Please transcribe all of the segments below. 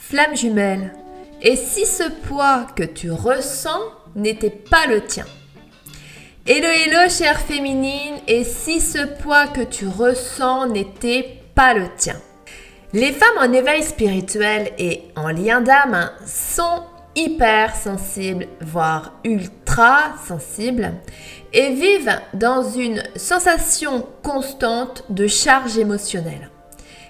Flamme jumelle, et si ce poids que tu ressens n'était pas le tien? Hello, hello, chère féminine, et si ce poids que tu ressens n'était pas le tien? Les femmes en éveil spirituel et en lien d'âme sont hyper sensibles, voire ultra sensibles, et vivent dans une sensation constante de charge émotionnelle.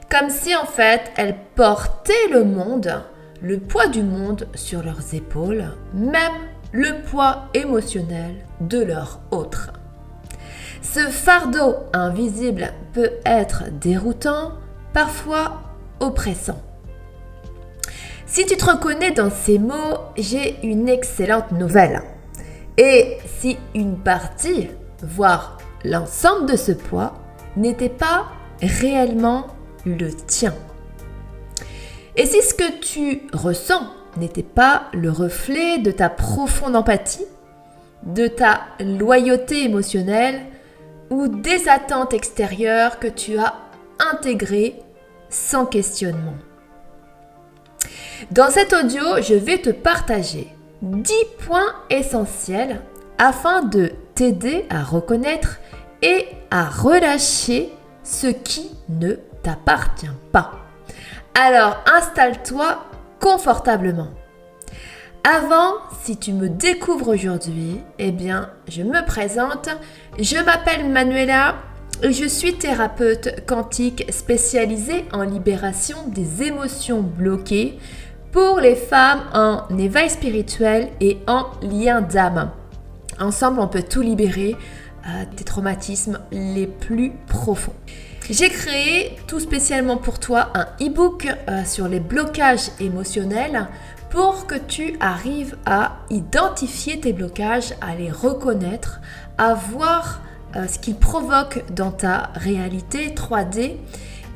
Comme si en fait elles portaient le monde, le poids du monde sur leurs épaules, même le poids émotionnel de leur autre. Ce fardeau invisible peut être déroutant, parfois oppressant. Si tu te reconnais dans ces mots, j'ai une excellente nouvelle. Et si une partie, voire l'ensemble de ce poids, n'était pas réellement le tien. Et si ce que tu ressens n'était pas le reflet de ta profonde empathie, de ta loyauté émotionnelle ou des attentes extérieures que tu as intégrées sans questionnement. Dans cet audio, je vais te partager 10 points essentiels afin de t'aider à reconnaître et à relâcher ce qui ne t'appartient pas. Alors, installe-toi confortablement. Avant, si tu me découvres aujourd'hui, je me présente. Je m'appelle Manuela et je suis thérapeute quantique spécialisée en libération des émotions bloquées pour les femmes en éveil spirituel et en lien d'âme. Ensemble, on peut tout libérer des traumatismes les plus profonds. J'ai créé tout spécialement pour toi un e-book sur les blocages émotionnels pour que tu arrives à identifier tes blocages, à les reconnaître, à voir ce qu'ils provoquent dans ta réalité 3D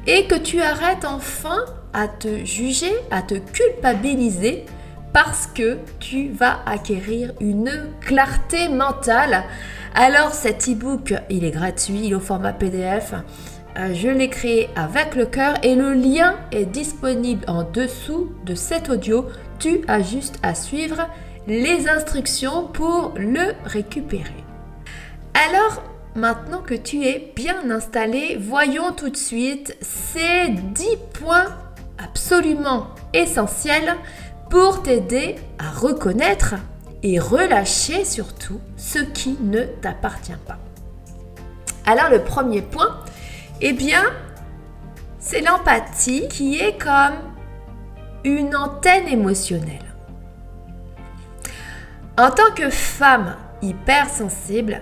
et que tu arrêtes enfin à te juger, à te culpabiliser parce que tu vas acquérir une clarté mentale. Alors cet e-book, il est gratuit, il est au format PDF. Je l'ai créé avec le cœur et le lien est disponible en dessous de cet audio. Tu as juste à suivre les instructions pour le récupérer. Alors, maintenant que tu es bien installé, voyons tout de suite ces 10 points absolument essentiels pour t'aider à reconnaître et relâcher surtout ce qui ne t'appartient pas. Alors, le premier point, c'est l'empathie qui est comme une antenne émotionnelle. En tant que femme hypersensible,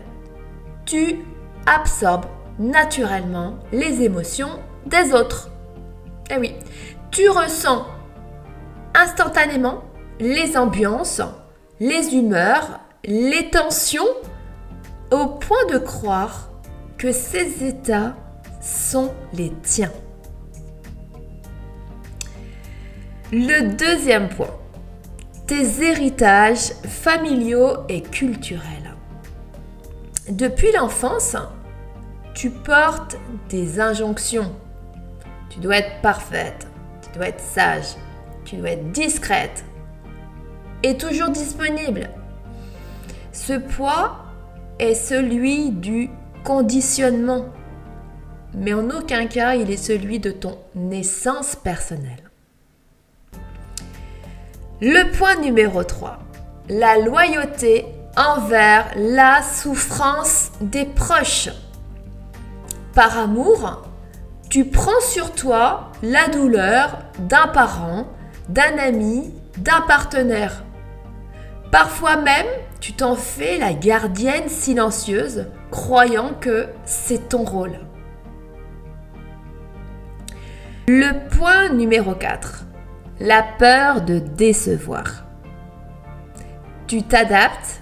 tu absorbes naturellement les émotions des autres. Eh oui, tu ressens instantanément les ambiances, les humeurs, les tensions, au point de croire que ces états sont les tiens. Le deuxième point, tes héritages familiaux et culturels. Depuis l'enfance, tu portes des injonctions. Tu dois être parfaite, tu dois être sage, tu dois être discrète et toujours disponible. Ce poids est celui du conditionnement, mais en aucun cas il est celui de ton essence personnelle. Le point numéro 3, la loyauté envers la souffrance des proches. Par amour, tu prends sur toi la douleur d'un parent, d'un ami, d'un partenaire. Parfois même, tu t'en fais la gardienne silencieuse, croyant que c'est ton rôle. Le point numéro 4, la peur de décevoir. Tu t'adaptes,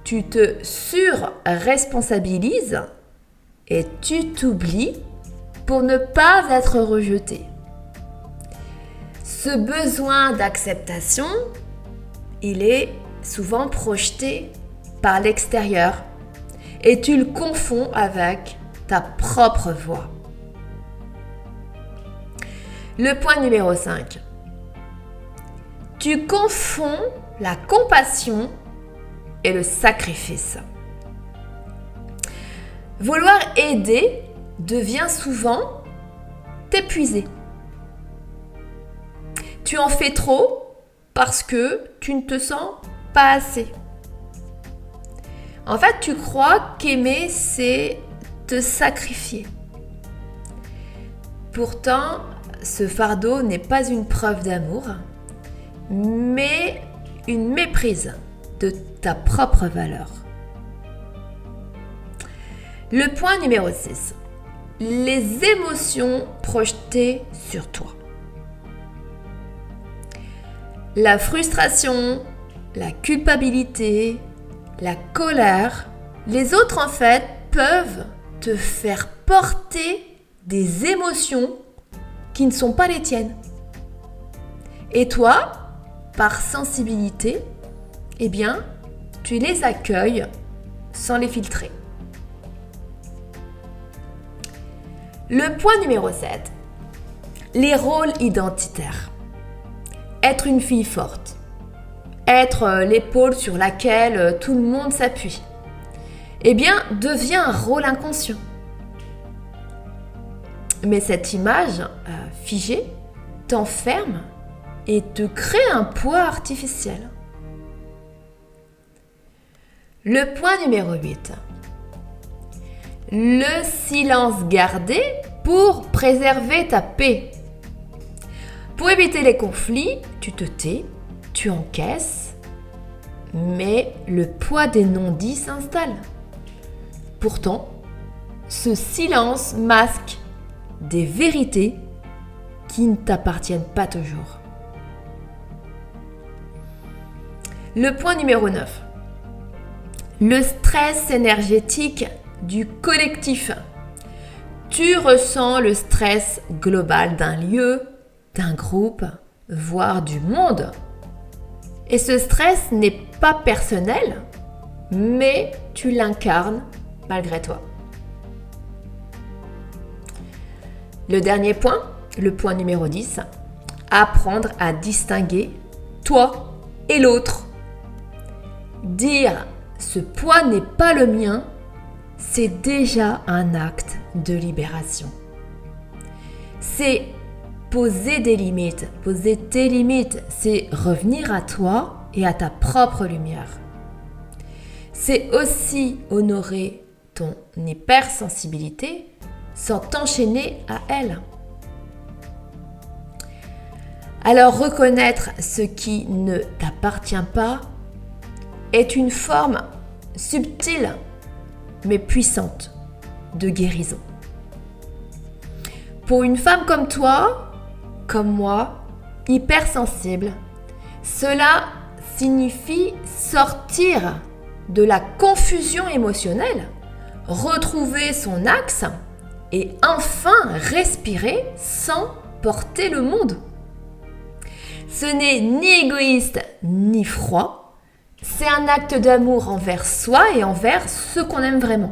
tu te surresponsabilises et tu t'oublies pour ne pas être rejeté. Ce besoin d'acceptation, il est souvent projeté par l'extérieur et tu le confonds avec ta propre voix. Le point numéro 5. Tu confonds la compassion et le sacrifice. Vouloir aider devient souvent t'épuiser. Tu en fais trop parce que tu ne te sens pas assez. En fait, tu crois qu'aimer, c'est te sacrifier. Pourtant, ce fardeau n'est pas une preuve d'amour, mais une méprise de ta propre valeur. Le point numéro 6. Les émotions projetées sur toi. La frustration, la culpabilité, la colère, les autres en fait peuvent te faire porter des émotions qui ne sont pas les tiennes. Et toi, par sensibilité, eh bien, tu les accueilles sans les filtrer. Le point numéro 7. Les rôles identitaires. Être une fille forte. Être l'épaule sur laquelle tout le monde s'appuie. Eh bien, devient un rôle inconscient. Mais cette image figée t'enferme et te crée un poids artificiel. Le point numéro 8. Le silence gardé pour préserver ta paix. Pour éviter les conflits, tu te tais, tu encaisses, mais le poids des non-dits s'installe. Pourtant, ce silence masque des vérités qui ne t'appartiennent pas toujours. Le point numéro 9. Le stress énergétique du collectif. Tu ressens le stress global d'un lieu, d'un groupe, voire du monde. Et ce stress n'est pas personnel, mais tu l'incarnes malgré toi. Le dernier point, le point numéro 10, apprendre à distinguer toi et l'autre. Dire « ce poids n'est pas le mien », c'est déjà un acte de libération. C'est poser des limites, poser tes limites, c'est revenir à toi et à ta propre lumière. C'est aussi honorer ton hypersensibilité sans t'enchaîner à elle. Alors reconnaître ce qui ne t'appartient pas est une forme subtile mais puissante de guérison. Pour une femme comme toi, comme moi, hypersensible, cela signifie sortir de la confusion émotionnelle, retrouver son axe et enfin respirer sans porter le monde. Ce n'est ni égoïste ni froid, c'est un acte d'amour envers soi et envers ceux qu'on aime vraiment.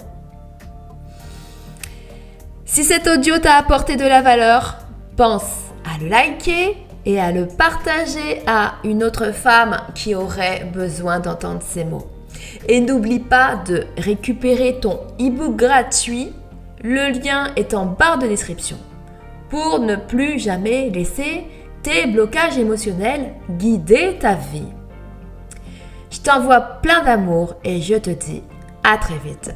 Si cet audio t'a apporté de la valeur, pense à le liker et à le partager à une autre femme qui aurait besoin d'entendre ces mots. Et n'oublie pas de récupérer ton e-book gratuit, le lien est en barre de description, pour ne plus jamais laisser tes blocages émotionnels guider ta vie. Je t'envoie plein d'amour et je te dis à très vite.